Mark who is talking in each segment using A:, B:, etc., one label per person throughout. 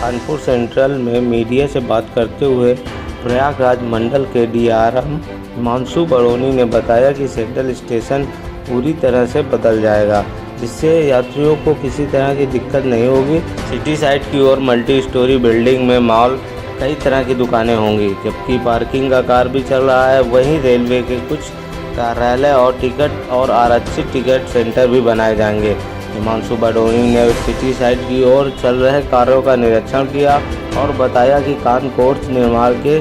A: Kanpur central में media से बात करते हुए प्रयागराज मंडल के DRM हिमांशु बड़ोनी ने बताया कि सेंट्रल स्टेशन पूरी तरह से बदल जाएगा, जिससे यात्रियों को किसी तरह की दिक्कत नहीं होगी। सिटी साइड की ओर मल्टी स्टोरी बिल्डिंग में मॉल, कई तरह की दुकानें होंगी, जबकि पार्किंग का कार्य भी चल रहा है। वहीं रेलवे के कुछ कार्यालय और टिकट और आरक्षित टिकट सेंटर भी बनाए जाएंगे। हिमांशु बड़ोनी ने सिटी साइड की ओर चल रहे कार्यों का निरीक्षण किया और बताया कि कानकोर्स निर्माण के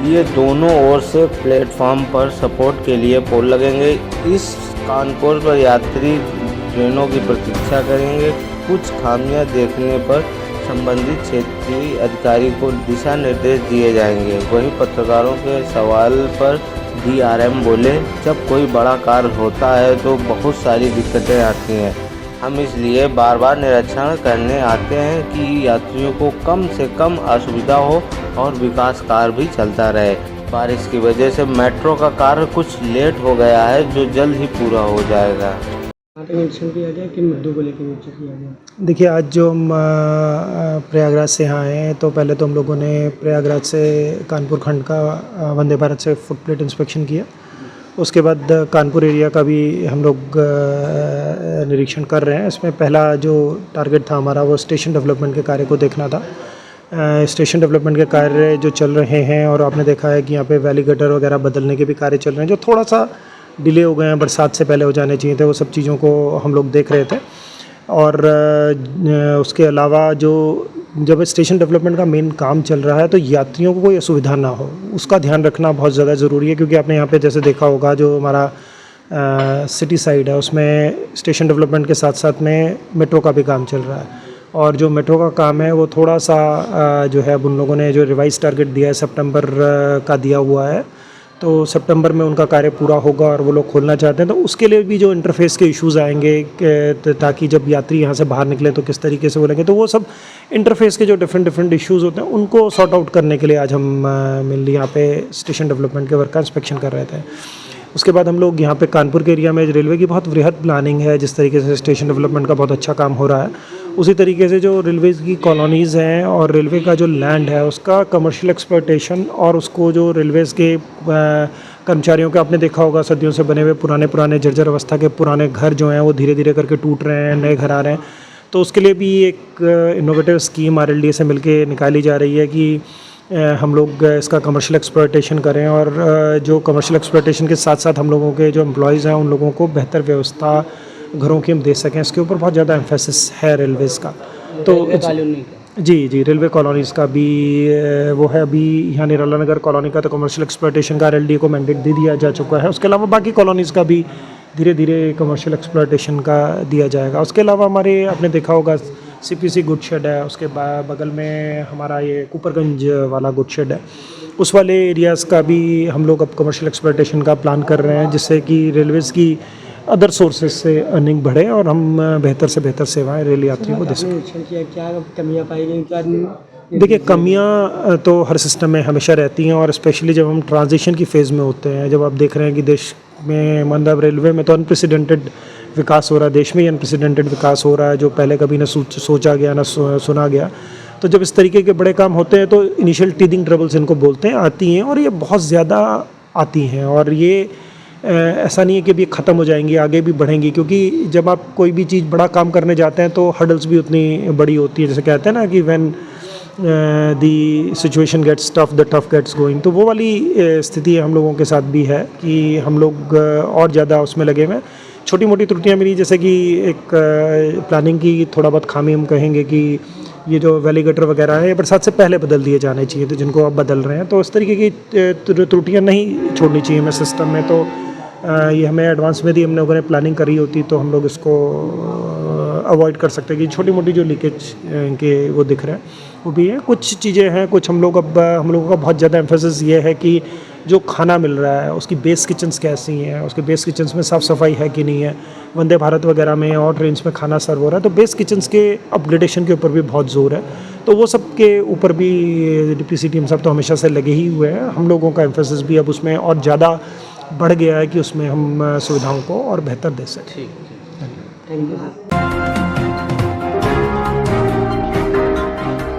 A: लिए दोनों ओर से प्लेटफॉर्म पर सपोर्ट के लिए पोल लगेंगे। इस कानकोर्स पर यात्री ट्रेनों की प्रतीक्षा करेंगे। कुछ खामियां देखने पर संबंधित क्षेत्रीय अधिकारी को दिशा निर्देश दिए जाएंगे। वहीं पत्रकारों के सवाल पर DRM बोले, जब कोई बड़ा कार्य होता है तो बहुत सारी दिक्कतें आती हैं। हम इसलिए बार बार निरीक्षण करने आते हैं कि यात्रियों को कम से कम असुविधा हो और विकास कार्य भी चलता रहे। बारिश की वजह से मेट्रो का कार्य कुछ लेट हो गया है, जो जल्द ही पूरा हो जाएगा।
B: निरीक्षण किया गया, किन मुद्दों को लेकर निरीक्षण किया गया?
C: देखिए, आज जो हम प्रयागराज से यहाँ आए हैं, तो पहले तो हम लोगों ने प्रयागराज से कानपुर खंड का वंदे भारत से फुट प्लेट इंस्पेक्शन किया। उसके बाद कानपुर एरिया का भी हम लोग निरीक्षण कर रहे हैं। इसमें पहला जो टारगेट था हमारा, वो स्टेशन डेवलपमेंट के कार्य को देखना था। स्टेशन डेवलपमेंट के कार्य जो चल रहे हैं, और आपने देखा है कि यहाँ पे वैली गटर वगैरह बदलने के भी कार्य चल रहे हैं, जो थोड़ा सा डिले हो गए हैं, बरसात से पहले हो जाने चाहिए थे। वो सब चीज़ों को हम लोग देख रहे थे। और उसके अलावा जब स्टेशन डेवलपमेंट का मेन काम चल रहा है, तो यात्रियों को कोई असुविधा ना हो, उसका ध्यान रखना बहुत ज़्यादा ज़रूरी है। क्योंकि आपने यहाँ पे जैसे देखा होगा, जो हमारा सिटी साइड है, उसमें स्टेशन डेवलपमेंट के साथ साथ में मेट्रो का भी काम चल रहा है। और जो मेट्रो का काम है, वो थोड़ा सा जो है, अब उन लोगों ने जो रिवाइज टारगेट दिया है सितंबर का दिया हुआ है, तो सितंबर में उनका कार्य पूरा होगा और वो लोग खोलना चाहते हैं। तो उसके लिए भी जो इंटरफेस के इश्यूज़ आएंगे, ताकि जब यात्री यहाँ से बाहर निकलें तो किस तरीके से बोलेंगे, तो वो सब इंटरफेस के जो डिफरेंट इश्यूज़ होते हैं, उनको सॉर्ट आउट करने के लिए आज हम मेनली यहाँ पे स्टेशन डेवलपमेंट के वर्क का इंस्पेक्शन कर रहे थे। उसके बाद हम लोग यहाँ पे कानपुर के एरिया में रेलवे की बहुत वृहद प्लानिंग है। जिस तरीके से स्टेशन डेवलपमेंट का बहुत अच्छा काम हो रहा है, उसी तरीके से जो रेलवे की कॉलोनीज़ हैं और रेलवे का जो लैंड है, उसका कमर्शियल एक्सप्लॉयटेशन, और उसको जो रेलवेज़ के कर्मचारियों के, आपने देखा होगा, सदियों से बने हुए पुराने जर्जर अवस्था के पुराने घर जो हैं, वो धीरे धीरे करके टूट रहे हैं, नए घर आ रहे हैं। तो उसके लिए भी एक इनोवेटिव स्कीम RLDA से मिलके निकाली जा रही है कि हम लोग इसका कमर्शियल एक्सप्लॉयटेशन करें। और जो कमर्शियल एक्सप्लॉयटेशन के साथ साथ हम लोगों के जो एम्प्लॉयज़ हैं, उन लोगों को बेहतर व्यवस्था घरों की हम दे सकें, इसके ऊपर बहुत ज़्यादा एम्फेसिस है रेलवेज़ का। तो जी, रेलवे कॉलोनीज़ का भी वो है। अभी यहाँ निराला नगर कॉलोनी का तो कमर्शियल एक्सप्लॉयटेशन का RLDA को मैंडेट दे दिया जा चुका है। उसके अलावा बाकी कॉलोनीज़ का भी धीरे धीरे कमर्शियल एक्सप्लॉयटेशन का दिया जाएगा। उसके अलावा हमारे, आपने देखा होगा, CPC गुड शेड है, उसके बगल में हमारा ये कुपरगंज वाला गुड शेड है। उस वाले एरियाज़ का भी हम लोग अब कमर्शियल एक्सप्लॉयटेशन का प्लान कर रहे हैं, जिससे कि रेलवेज़ की अदर सोर्सेज से अर्निंग बढ़े और हम बेहतर से बेहतर सेवाएं रेल यात्रियों को दे सकें।
B: क्या कमियाँ पाई गई?
C: देखिए, कमियां तो हर सिस्टम में हमेशा रहती हैं, और स्पेशली जब हम ट्रांजिशन की फ़ेज़ में होते हैं, जब आप देख रहे हैं कि देश में, मतलब रेलवे में तो अनप्रेसिडेंटेड विकास हो रहा है, देश में ही अनप्रेसिडेंटेड विकास हो रहा है, जो पहले कभी ना सोचा गया, ना सुना गया। तो जब इस तरीके के बड़े काम होते हैं, तो इनिशियल टीदिंग ट्रबल्स इनको बोलते हैं, आती हैं, और ये बहुत ज़्यादा आती हैं। और ये ऐसा नहीं है कि अभी ख़त्म हो जाएंगी, आगे भी बढ़ेंगी। क्योंकि जब आप कोई भी चीज़ बड़ा काम करने जाते हैं, तो हर्डल्स भी उतनी बड़ी होती है। जैसे कहते हैं ना कि when the situation gets tough, the tough gets going. तो वो वाली स्थिति हम लोगों के साथ भी है कि हम लोग और ज़्यादा उसमें लगे हुए हैं। छोटी मोटी त्रुटियाँ मिली, जैसे कि एक प्लानिंग की थोड़ा बहुत खामी हम कहेंगे कि ये जो वैली गटर वगैरह है, ये बरसात से पहले बदल दिए जाने चाहिए थे, जिनको अब बदल रहे हैं। तो इस तरीके की त्रुटियाँ नहीं छोड़नी चाहिए हमें सिस्टम में। तो ये हमें एडवांस में भी हम लोगों ने प्लानिंग करी होती, तो हम लोग इसको अवॉइड कर सकते हैं कि छोटी मोटी जो लीकेज के वो दिख रहे हैं, वो भी है। कुछ चीज़ें हैं, कुछ हम लोगों का बहुत ज़्यादा एम्फेसिस ये है कि जो खाना मिल रहा है, उसकी बेस किचन्स कैसी हैं, उसके बेस किचन्स में साफ़ सफाई है कि नहीं है। वंदे भारत वगैरह में और ट्रेन्स में खाना सर्व हो रहा है, तो बेस किचन्स के अपग्रेडेशन के ऊपर भी बहुत ज़ोर है। तो वो सब के ऊपर भी DPC टीम सब तो हमेशा से लगे ही हुए हैं। हम लोगों का एम्फेसिस भी अब उसमें और ज़्यादा बढ़ गया है कि उसमें हम सुविधाओं को और बेहतर दे सकें।
B: Thank you.